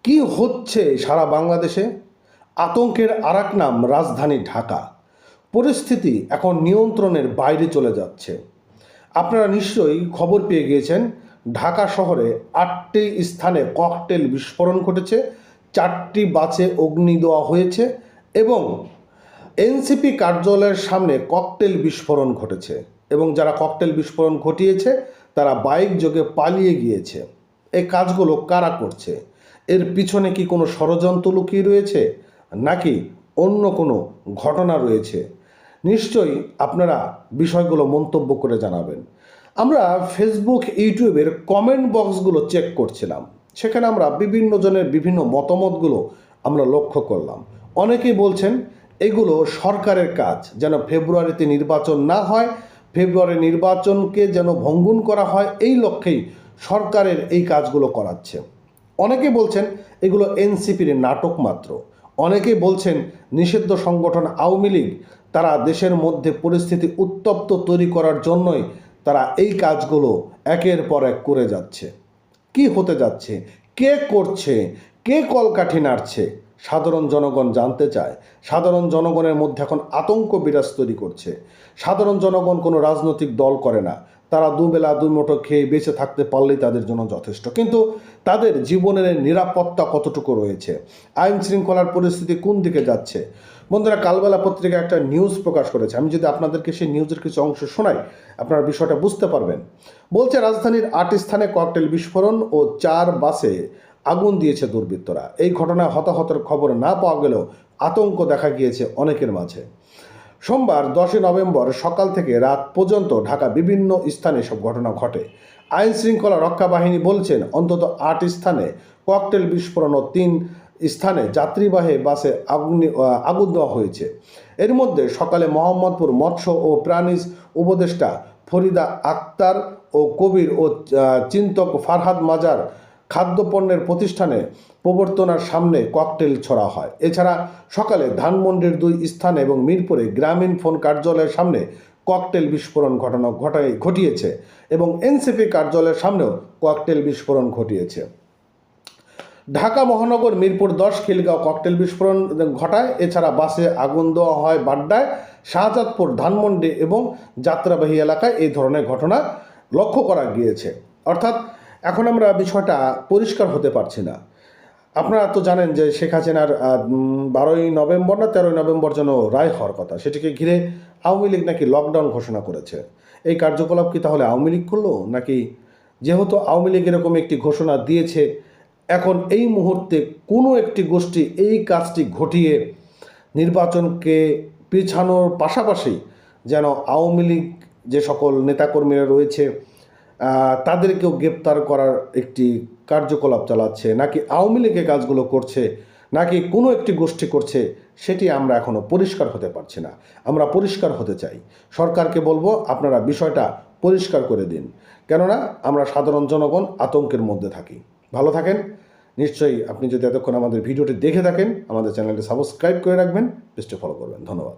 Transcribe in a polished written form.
কি হচ্ছে সারা বাংলাদেশে? আতঙ্কের আরেক নাম রাজধানী ঢাকা। পরিস্থিতি এখন নিয়ন্ত্রণের বাইরে চলে যাচ্ছে। আপনারা নিশ্চয়ই খবর পেয়ে গিয়েছেন, ঢাকা শহরে 8টি স্থানে ককটেল বিস্ফোরণ ঘটেছে, 4টি বাসে অগ্নি দেওয়া হয়েছে এবং এনসিপি কার্যালয়ের সামনে ককটেল বিস্ফোরণ ঘটেছে এবং যারা ককটেল বিস্ফোরণ ঘটিয়েছে তারা বাইক যোগে পালিয়ে গিয়েছে। এই কাজগুলো কারা করছে? এর পিছনে কি কোনো ষড়যন্ত্র লুকিয়ে রয়েছে, নাকি অন্য কোনো ঘটনা রয়েছে? নিশ্চয়ই আপনারা বিষয়গুলো মন্তব্য করে জানাবেন। আমরা ফেসবুক, ইউটিউবের কমেন্ট বক্সগুলো চেক করছিলাম, সেখানে আমরা বিভিন্ন জনের বিভিন্ন মতামতগুলো আমরা লক্ষ্য করলাম। অনেকেই বলছেন এগুলো সরকারের কাজ, যেন ফেব্রুয়ারিতে নির্বাচন না হয়, ফেব্রুয়ারি নির্বাচনকে যেন ভঙ্গুন করা হয়, এই লক্ষ্যেই সরকারের এই কাজগুলো করাচ্ছে। অনেকে বলছেন এগুলো এনসিপির নাটক মাত্র। অনেকেই বলছেন নিষিদ্ধ সংগঠন আওয়ামী লীগ, তারা দেশের মধ্যে পরিস্থিতি উত্তপ্ত তৈরি করার জন্যই তারা এই কাজগুলো একের পর এক করে যাচ্ছে। কি হতে যাচ্ছে, কে করছে, কে কলকাঠি নাড়ছে, সাধারণ জনগণ জানতে চায়। সাধারণ জনগণের মধ্যে এখন আতঙ্ক বিরাজ তৈরি করছে। সাধারণ জনগণ কোনো রাজনৈতিক দল করে না, তারা দুবেলা দুমুঠো খেয়ে বেঁচে থাকতে পারলেই তাদের জন্য যথেষ্ট। কিন্তু তাদের জীবনের নিরাপত্তা কতটুকু রয়েছে, আইন শৃঙ্খলার পরিস্থিতি কোন দিকে যাচ্ছে? বন্ধুরা, কালবেলা পত্রিকা একটা নিউজ প্রকাশ করেছে, আমি যদি আপনাদেরকে সেই নিউজের কিছু অংশ শোনাই আপনারা বিষয়টা বুঝতে পারবেন। বলছে রাজধানীর 8 স্থানে ককটেল বিস্ফোরণ ও 4 বাসে আগুন দিয়েছে দুর্বৃত্তরা। এই ঘটনায় হতাহতের খবর না পাওয়া গেলেও আতঙ্ক দেখা গিয়েছে অনেকের মাঝে। সোমবার 10 নভেম্বর সকাল থেকে রাত পর্যন্ত ঢাকা বিভিন্ন স্থানে সব ঘটনা ঘটে। আইন শৃঙ্খলা রক্ষা বাহিনী বলছেন অন্তত 8 স্থানে ককটেল বিস্ফোরণ ও 3 স্থানে যাত্রীবাহী বাসে আগুন দেওয়া হয়েছে। এর মধ্যে সকালে মোহাম্মদপুর মৎস্য ও প্রাণীজ উপদেষ্টা ফরিদা আক্তার ও কবির ও চিন্তক ফারহাদ মাজার খাদ্যপণ্যের প্রতিষ্ঠানে প্রবর্তনার সামনে ককটেল ছোড়া হয়। এছাড়া সকালে ধানমন্ডির 2 স্থানে এবং মিরপুরে গ্রামীণ ফোন কার্যালয়ের সামনে ককটেল বিস্ফোরণ ঘটিয়েছে এবং এনসিপি কার্যালয়ের সামনেও ককটেল বিস্ফোরণ ঘটিয়েছে। ঢাকা মহানগর মিরপুর 10 খিলগাঁও ককটেল বিস্ফোরণ ঘটায়। এছাড়া বাসে আগুন দেওয়া হয় বাড্ডায়, শাহজাদপুর, ধানমন্ডি এবং যাত্রাবাহী এলাকায় এই ধরনের ঘটনা লক্ষ্য করা গিয়েছে। অর্থাৎ এখন আমরা বিষয়টা পরিষ্কার হতে পারছি না। আপনারা তো জানেন যে শেখ হাসিনার 12ই নভেম্বর না 13ই নভেম্বর যেন রায় হওয়ার কথা, সেটিকে ঘিরে আওয়ামী লীগ নাকি লকডাউন ঘোষণা করেছে। এই কার্যকলাপ কি তাহলে আওয়ামী লীগ করলো, নাকি যেহেতু আওয়ামী লীগ এরকম একটি ঘোষণা দিয়েছে, এখন এই মুহূর্তে কোনো একটি গোষ্ঠী এই কাজটি ঘটিয়ে নির্বাচনকে পেছানোর পাশাপাশি যেন আওয়ামী লীগ যে সকল নেতাকর্মীরা রয়েছে তাদেরকেও গ্রেপ্তার করার একটি কার্যকলাপ চালাচ্ছে, নাকি আওয়ামী লীগের কাজগুলো করছে, নাকি কোনো একটি গোষ্ঠী করছে, সেটি আমরা এখনও পরিষ্কার হতে পারছি না। আমরা পরিষ্কার হতে চাই। সরকারকে বলবো আপনারা বিষয়টা পরিষ্কার করে দিন, কেননা আমরা সাধারণ জনগণ আতঙ্কের মধ্যে থাকি। ভালো থাকেন। নিশ্চয়ই আপনি যদি এতক্ষণ আমাদের ভিডিওটি দেখে থাকেন, আমাদের চ্যানেলটি সাবস্ক্রাইব করে রাখবেন, পেজটি ফলো করবেন। ধন্যবাদ।